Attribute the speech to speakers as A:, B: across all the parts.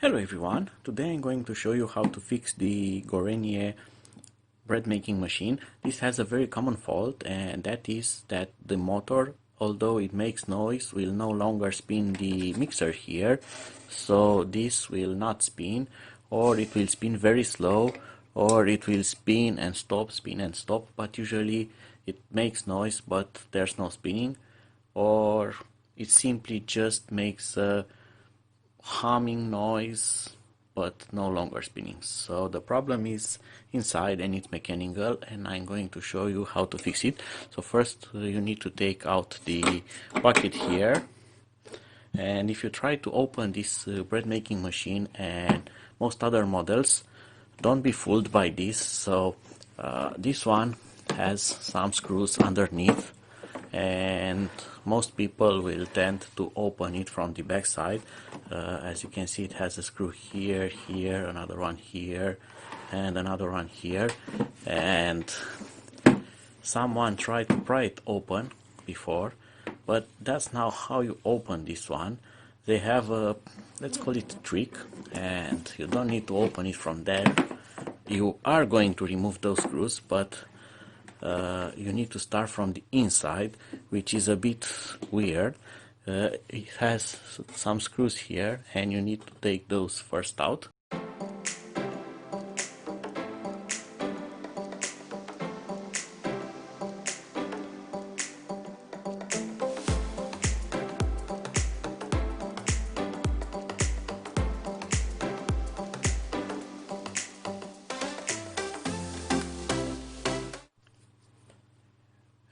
A: Hello everyone, today I'm going to show you how to fix the Gorenje bread making machine. This has a very common fault, and that is that the motor, although it makes noise, will no longer spin the mixer here. So this will not spin, or it will spin very slow, or it will spin and stop, but usually it makes noise but there's no spinning, or it simply just makes a humming noise but no longer spinning. So the problem is inside and it's mechanical, and I'm going to show you how to fix it. So first you need to take out the bucket here, and if you try to open this bread making machine and most other models, don't be fooled by this. So this one has some screws underneath, and most people will tend to open it from the back side. As you can see, it has a screw here, here, another one here, and another one here, and someone tried to pry it open before, but that's not how you open this one. They have a, let's call it a trick, and you don't need to open it from there. You are going to remove those screws, but you need to start from the inside, which is a bit weird. It has some screws here, and you need to take those first out.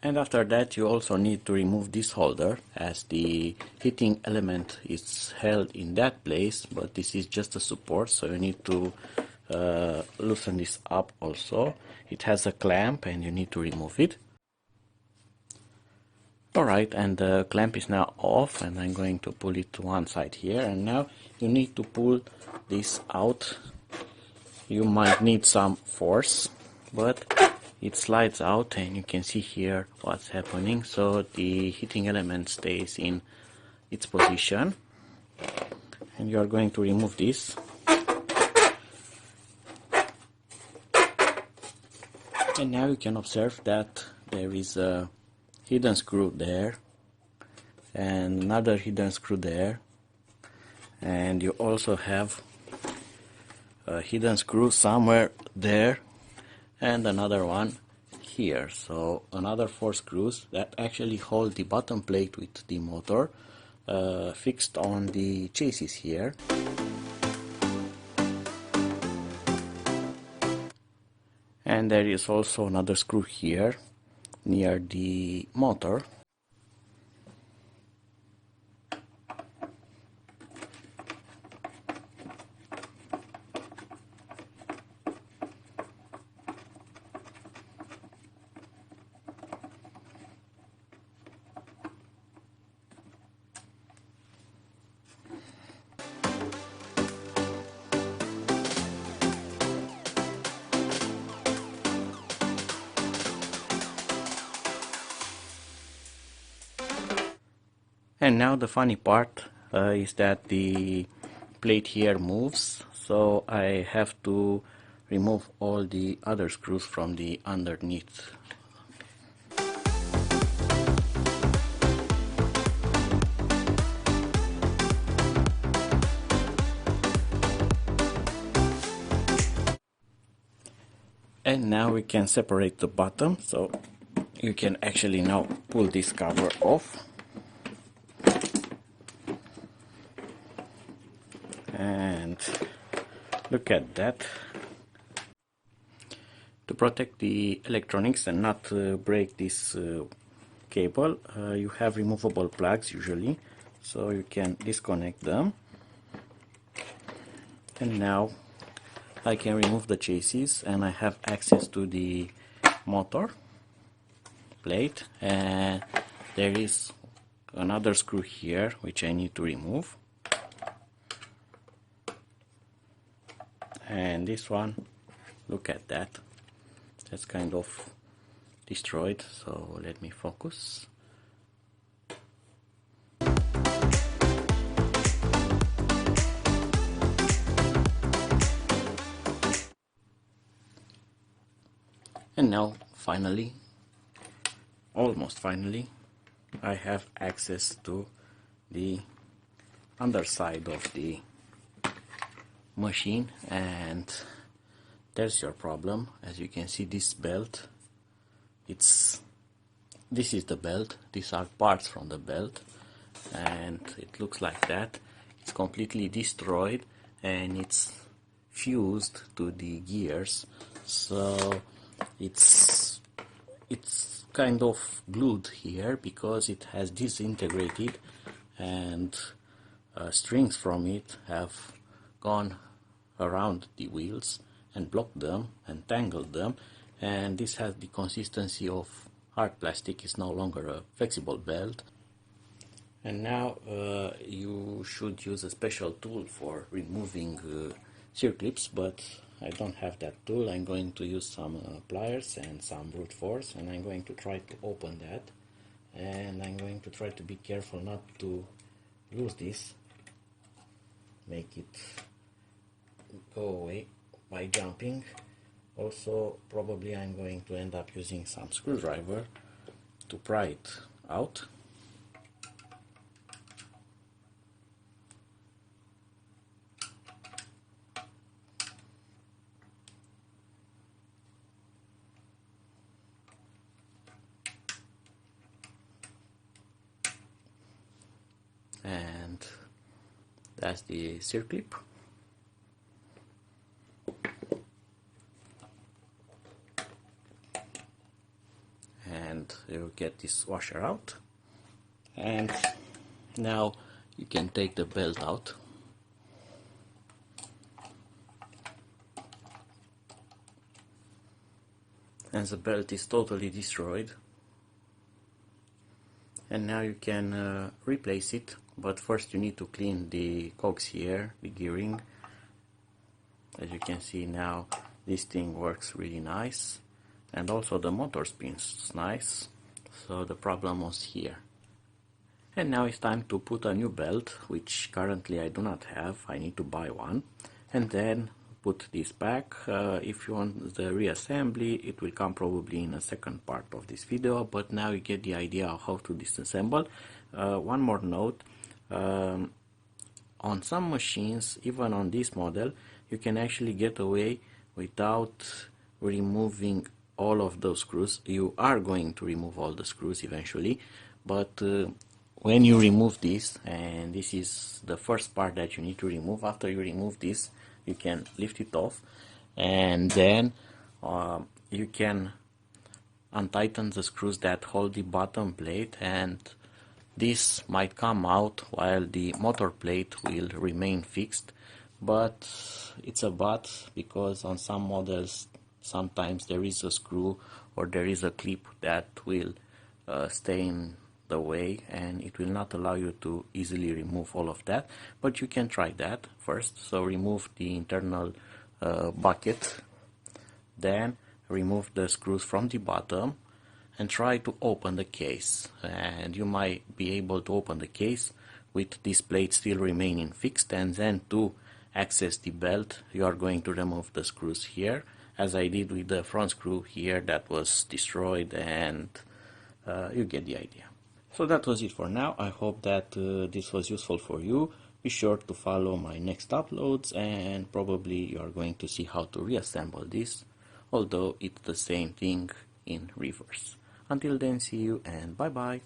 A: And after that you also need to remove this holder, as the heating element is held in that place, but this is just a support, so you need to loosen this up also. It has a clamp and you need to remove it. Alright, and the clamp is now off, and I'm going to pull it to one side here, and now you need to pull this out. You might need some force, but it slides out, and you can see here what's happening. So the heating element stays in its position, and you are going to remove this. And now you can observe that there is a hidden screw there, and another hidden screw there, and you also have a hidden screw somewhere there, and another one here. So another 4 screws that actually hold the bottom plate with the motor fixed on the chassis here. And there is also another screw here near the motor. And now the funny part is that the plate here moves, so I have to remove all the other screws from the underneath. And now we can separate the bottom, so you can actually now pull this cover off. And look at that. To protect the electronics and not break this cable, you have removable plugs usually, so you can disconnect them. And now I can remove the chassis, and I have access to the motor plate, and there is another screw here which I need to remove. And this one, look at that, that's kind of destroyed, so let me focus. And now finally, almost finally, I have access to the underside of the machine, and there's your problem. As you can see, this belt, this is the belt, these are parts from the belt, and it looks like that. It's completely destroyed and it's fused to the gears, so it's kind of glued here because it has disintegrated, and strings from it have gone around the wheels and blocked them and tangled them, and this has the consistency of hard plastic. It's no longer a flexible belt. And now you should use a special tool for removing circlips, but I don't have that tool. I'm going to use some pliers and some brute force, and I'm going to try to open that, and I'm going to try to be careful not to lose this, make it go away by jumping. Also, probably I'm going to end up using some screwdriver to pry it out. And that's the circlip. And you get this washer out, and now you can take the belt out. And the belt is totally destroyed, and now you can replace it, but first you need to clean the cogs here, the gearing. As you can see now, this thing works really nice, and also the motor spins nice, so the problem was here. And now it's time to put a new belt, which currently I do not have. I need to buy one, and then put this back. If you want the reassembly, it will come probably in a second part of this video, but now you get the idea of how to disassemble. One more note, on some machines, even on this model, you can actually get away without removing all of those screws. You are going to remove all the screws eventually, but when you remove this, and this is the first part that you need to remove, after you remove this, you can lift it off, and then you can untighten the screws that hold the bottom plate, and this might come out while the motor plate will remain fixed. But it's a but, because on some models sometimes there is a screw or there is a clip that will stay in the way, and it will not allow you to easily remove all of that, but you can try that first. So remove the internal bucket, then remove the screws from the bottom and try to open the case, and you might be able to open the case with this plate still remaining fixed. And then to access the belt, you are going to remove the screws here, as I did with the front screw here that was destroyed, and you get the idea. So that was it for now. I hope that this was useful for you. Be sure to follow my next uploads, and probably you are going to see how to reassemble this, although it's the same thing in reverse. Until then, see you and bye bye.